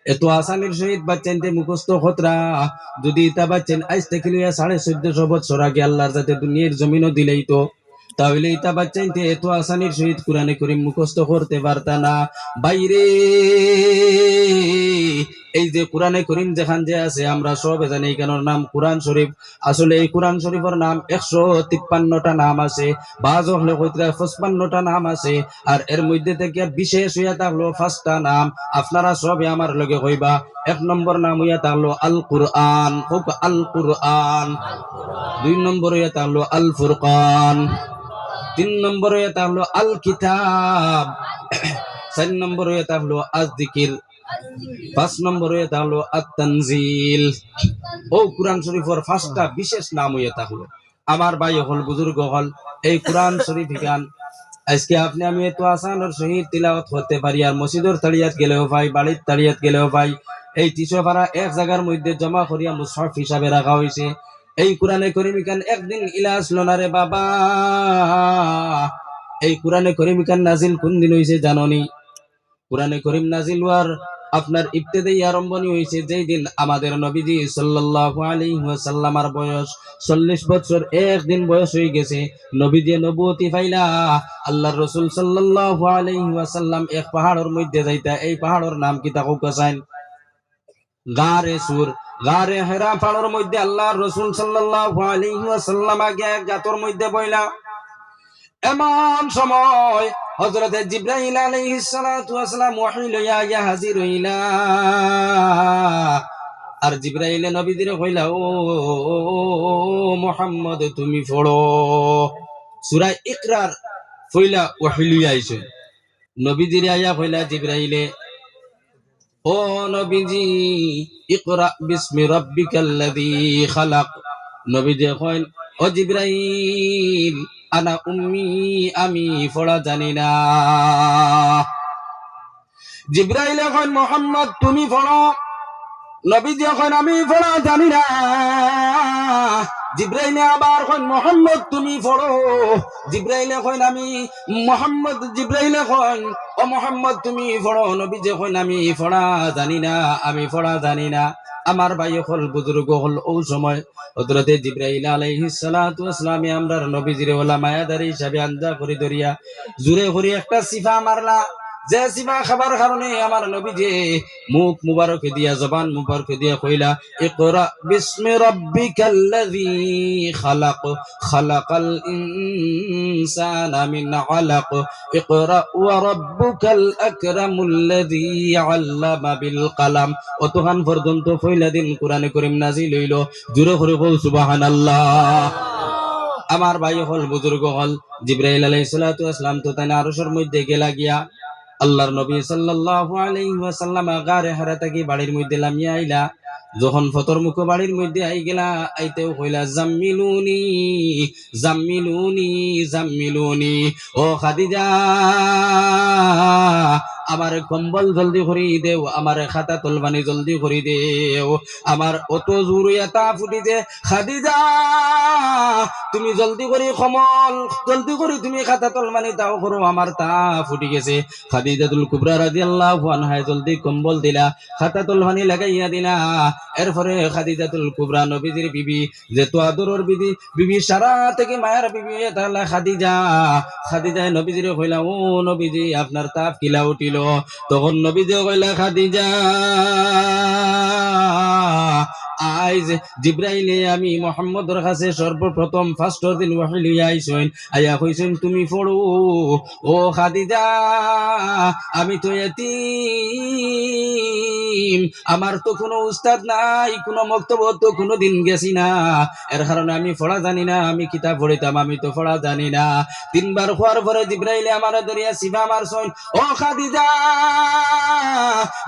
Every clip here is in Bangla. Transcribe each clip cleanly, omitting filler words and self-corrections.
এত আসানির সহিত বাচ্চানতে মুখস্থ খতরা যদি ইতা বাচ্চান আজ থেকে লইয়া 1450 বছর আগে আল্লাহর যাতে দুনিয়ার জমিনও দিলেই তো তাহলে ইতা বাচ্চাইতে এত আসানির সহিত কোরআনে করিম মুখস্থ করতে পারতা না। বাইরে এই যে কোরআনে করিম যেখান যে আছে আমরা সব জানি কেন নাম কোরআন শরীফ। আসলে এই কোরআন শরীফের নাম 153টা নাম আছে, বাজ হলে কইতরা 55টা নাম আছে, আর এর মধ্যে থেকে বিশেষ হইয়া থাকলো 5টা নাম। আপনারা সবে আমার লগে কইবা। 1 নম্বর নাম হইয়া থাকলো আল কুরআন, খুব আল কুরআন। 2 নম্বর হইয়া থাকলো আল ফুরকান। 3 নম্বর হইয়া থাকলো আল কিতাব। 4 নম্বর হইয়া থাকলো আজ যিকির। 5 নম্বর হইয়া থাকলো আত তানজিল। ও কুরআন শরীফের 5টা বিশেষ নাম হইয়া থাকলো। আমার ভাই হল বুজুর্গ হল এই কুরআন শরীফ গান আজকে আপনি আমি এত আসানের সহিত তিলাওয়াত করতে পারি, আর মসজিদের তাড়িয়াত গেলেও ভাই, বাড়ির তাড়িয়াত গেলেও ভাই, এই তিসপাড়া এক জায়গার মধ্যে জমা করিয়া মুসহাফ হিসাবে রাখা হয়েছে। এই কোরআনে করিম কান একদিন ইলাস লোনারে বাবা, এই কোরআনে করিম কান নাজিল কোন দিন হইছে জাননি? কোরআনে করিম নাজিল হওয়ার আপনার ইবতেদাই আরম্ভণী হয়েছে যেই দিন আমাদের নবীজি সাল্লাল্লাহু আলাইহি ওয়াসাল্লামের বয়স 40 বছর একদিন বয়স হয়ে গেছে। নবীজি নবুয়তি পাইলা আল্লাহর রাসূল সাল্লাল্লাহু আলাইহি ওয়াসাল্লাম এক পাহাড়ের মধ্যে যাইতা। এই পাহাড়ের নাম কি তা কোকাসাইন? গারে সুর। গারে হেরা পাহাড়ের মধ্যে আল্লাহর রাসূল সাল্লাল্লাহু আলাইহি ওয়াসাল্লাম আগে গাতর মধ্যে বইলা। এমন সময় হযরত জিবরাইল আলাইহিস সালাতু ওয়াস সালাম ওহী লইয়া হাজির হইলা। আর জিবরাইল নবীজিরে কইলা, ও মুহাম্মদ তুমি পড়ো সূরা ইকরার। কইলা ওহী লইয়া আইছে। নবীজিরে আয়া কইলা জিবরাইলে, ও নবীজি ইকরা বিসমি রাব্বিকাল্লাযী খালাক। নবীজি কইন, ও জিবরাইল আনা উম্মি, আমি পড়া জানি না। জিবরাইল এখন মুহাম্মদ তুমি পড়ো। নবীজি এখন আমি পড়া জানি না। জিবরাইল আবার এখন মুহাম্মদ তুমি পড়ো। জিবরাইল এখন আমি মুহাম্মদ, জিবরাইল এখন ও মুহাম্মদ তুমি পড়ো। নবীজি এখন আমি পড়া জানি না, আমি পড়া জানি না। আমার ভাই হল বুজুর্গ হল ও সময় হযরতে জিবরাইল আলাইহিস সালাতু ওয়াস সালাম আমরার নবীজিরে ওলা মায়াদারি হিসাবে আন্দা করে ধরিয়া জুরে করে একটা সিফা মারলা। যে সিফা খাবার কারণে আমার নবীজি মুখ মুবারক দিয়া, জবান মুবারক দিয়া কইলা, ইকরা বিসমি রাব্বিকাল্লাযী খালাক, খালাকাল ইনসানা মিন আলাক, ইকরা ওয়া রাব্বুকাল আকরামুল্লাযী আল্লামা বিল কলম। অতখান পর্যন্ত পয়লা দিন কোরআনে করিম নাজিল হইল। জোরে করে বল সুবহানাল্লাহ। আমার ভাই হল বুজুর্গ হল জিবরাইল আলাইহিস সালাতু ওয়াস সালাম তো তাই আরশের মধ্যে গেলা গিয়া আল্লাহর নবী সাল্লাল্লাহু আলাইহি ওয়াসাল্লাম গারে হেরা থেকে বাড়ির মধ্যে লামিয়া আইলা। যখন ফতর মুখ বাড়ির মধ্যে আই গেলা, আইতেও কইলা জাম্মিলুনি জাম্মিলুনি জাম্মিলুনি, ও খাদিজা আমার কম্বল জলদি করি দেও, আমার খাতা তলবানি জলদি করি দেও, আমার অত জোর এটা ফুটিছে। খাদিজা তুমি জলদি করে কমল, জলদি করে তুমি খাতা তলবানি তাও করো, আমার তা ফুটি গেছে। খাদিজাতুল কুবরা রাদিয়াল্লাহু আনহা জলদি কম্বল দিলা, খাতা তলবানি লাগাইয়া দিলা। এরপরে খাদিজাতুল কুবরা নবীজির বিবি, যেহেতু আদরের বিবি সারা থেকে মায়ের বিবি তাহলে খাদিজা। খাদিজা নবীজিরে কইলা, ও নবীজি আপনার তাপ কিলা উঠিল? তখন নবীজি কইলা, খাদিজা আইজ জিবরাইলে আমি মুহাম্মদের কাছে সর্বপ্রথম ফার্স্ট দিন ওহী লইয়া আইছেন, আয়া কইছেন তুমি পড়ো। ও খাদিজা আমি তো এতিম, আমার তো কোনো উস্তাদ নাই, কোনো মক্তব তো কোনো দিন গেছি না, এর কারণে আমি পড়া জানি না। আমি কিতাব পড়িতাম, আমি তো পড়া জানি না। 3 বার খোয়ার পরে জিবরাইলে আমার দরিয়া সিফা মারছেন। ও খাদিজা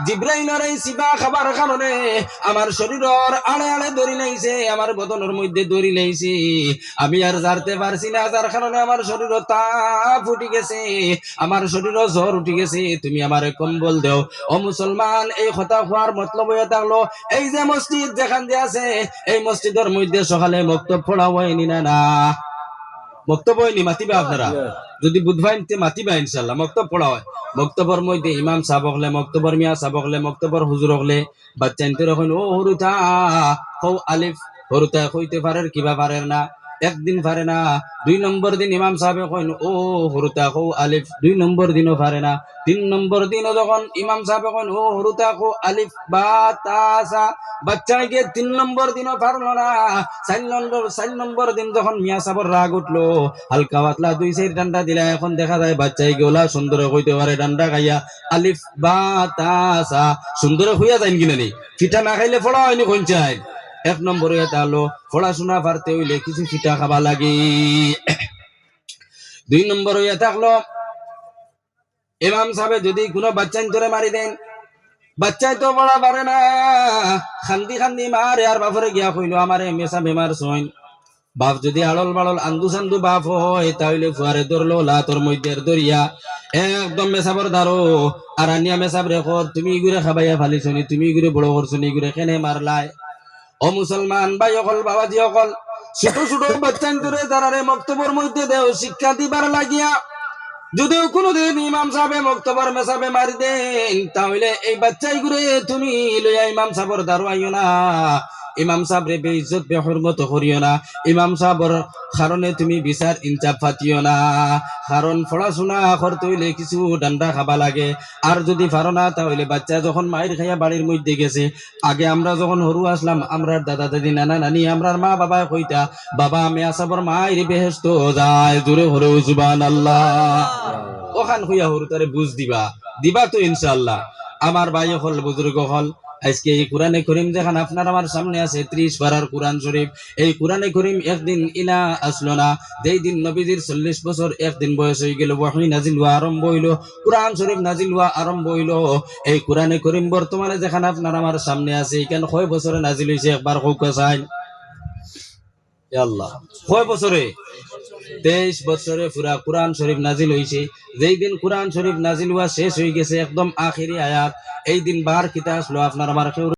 জিবরাইলের এই সিফা খাবার কারণে আমার শরীরের আড়ে আড়ে দড়ি লাইছে, আমার বদনের মধ্যে দড়ি লাইছে, আমি আর জারতে পারছি না। যার কারণে আমার শরীর তাপ উঠে গেছে, আমার শরীর জ্বর উঠে গেছে। তুমি আমারে কম্বল দেও। ও মুসলমান, এই কথা হওয়ার মতলব হয়ে থাকলো এই যে মসজিদ যেখান যে আছে, এই মসজিদের মধ্যে সকালে মক্তব পড়া হয়নি না? না, মক্তব্য হয়নি মাতিবা আপনারা যদি বুধবাই মাতিবা ইনশাল্লাহ মক্তব পড়া হয় মক্তবর মধ্যে ইমাম সাহেব হলে মক্তবর মিয়া সাহেব হলে মক্তবর হুজুর হলে বাচ্চা ইনতে রকম ও হরুতা হৌ আলিফ হরুতা হইতে পারের কিবা পারের না একদিন পারে না 2 নম্বর দিন ইমাম সাহেব কইন ও হরুতা হৌ আলিফ 2 নম্বর দিনও পারে না 3 নম্বর দিনও যখন ইমাম সাহেব কইন ও হরুতা হৌ আলিফ বা তা সা বাচ্চাকে 3 নম্বর দিনও পারলো না 4 নম্বর দিন যখন মিয়া সাহেবের রাগ উঠলো হালকা পাতলা 2-4 ডান্ডা দিলা এখন দেখা যায় বাচ্চাই গোলা সুন্দর হইতে পারে ডান্ডা খাইয়া আলিফ বা তা সা সুন্দর হইয়া যায় কিনা নেই পিঠা না খাইলে পড়া হয়নি কোন চাই 1 নম্বরে এটা হলো পড়াশোনা পারতে হইলে কিছু পিঠা খাবা লাগে 2 নম্বর হইয়া থাকলো ইমাম সাহেব যদি কোনো বাচ্চাই ধরে মারি দেন বাচ্চাই তো পড়া পারে না খান্দি খান্দি মারে আর বাপরে গিয়া কইলো আমারে মেসা বেমার সইন বাপ যদি আড়ল বাড়ল আন্দু সান্দু বাপ হয় তাহলে ফুয়ারে ধরলো লাতর মধ্যে ধরিয়া একদম মেসাবর ধারো আর আনিয়া মেসাব রেখো তুমি গুড়ে খাবাইয়া ফালিছনি তুমি গুড়ে বড় করছনি গুড়ে কেনে মারলাই ও মুসলমান ভাই অকল বাবাজি অকল ছোট ছোট বাচ্চান ধরে তারারে মক্তবর মধ্যে দেও শিক্ষা দিবার লাগিয়া যদিও কোনোদিন ইমাম সাহেব মক্তবর মেসাবে মারি দেন তাহলে এই বাচ্চাই ঘুরে তুমি লইয়া ইমাম সাহেবর দারো আইও না ইমাম সাহেব রে বেইজ্জত বেহরমত করিও না ইমাম সাহেবর কারণে তুমি বিচার ইনসাফ পাতিও না কারণ পড়াশোনা করতে হইলে কিছু ডান্ডা খাবা লাগে আর যদি পারো না তাহলে বাচ্চা যখন মায়ের খাইয়া বাড়ির মধ্যে গেছে আগে আমরা যখন হরু আসলাম আমরার দাদা দাদি নানা নানি আমরার মা বাবা কইতা বাবা আমি আসাবর মায়ের বেহেশত যায় দূরে হরে সুবহানাল্লাহ ওখান হইয়া হরু তারে বুঝ দিবা দিবা তো ইনশাআল্লাহ আমার ভাই হল বুজুর্গ হল আজকে এই কোরআনে করিম যেখানে আপনার আমার সামনে আছে 30 পারার কোরআন শরীফ এই কোরআনে করিম একদিন ইনা আসলো না যেই দিন নবীজির 40 বছর একদিন বয়স হয়ে গেল ওয়াহি নাজিল হওয়া আরম্ভ হইল কোরআন শরীফ নাজিল হওয়া আরম্ভ হইল এই কোরআনে করিম বর্তমানে যেখানে আপনার আমার সামনে আছে এখানে কয় বছরে নাজিল হইছে একবার কৌকা চাই আল্লাহ কয় বছরে 23 বছরে পুরা কোরআন শরীফ নাজিল হইছে যেই দিন কোরআন শরীফ নাজিল হওয়া শেষ হয়ে গেছে একদম আখেরি আয়াত এই দিন বার কিতা আসলো আপনার আমার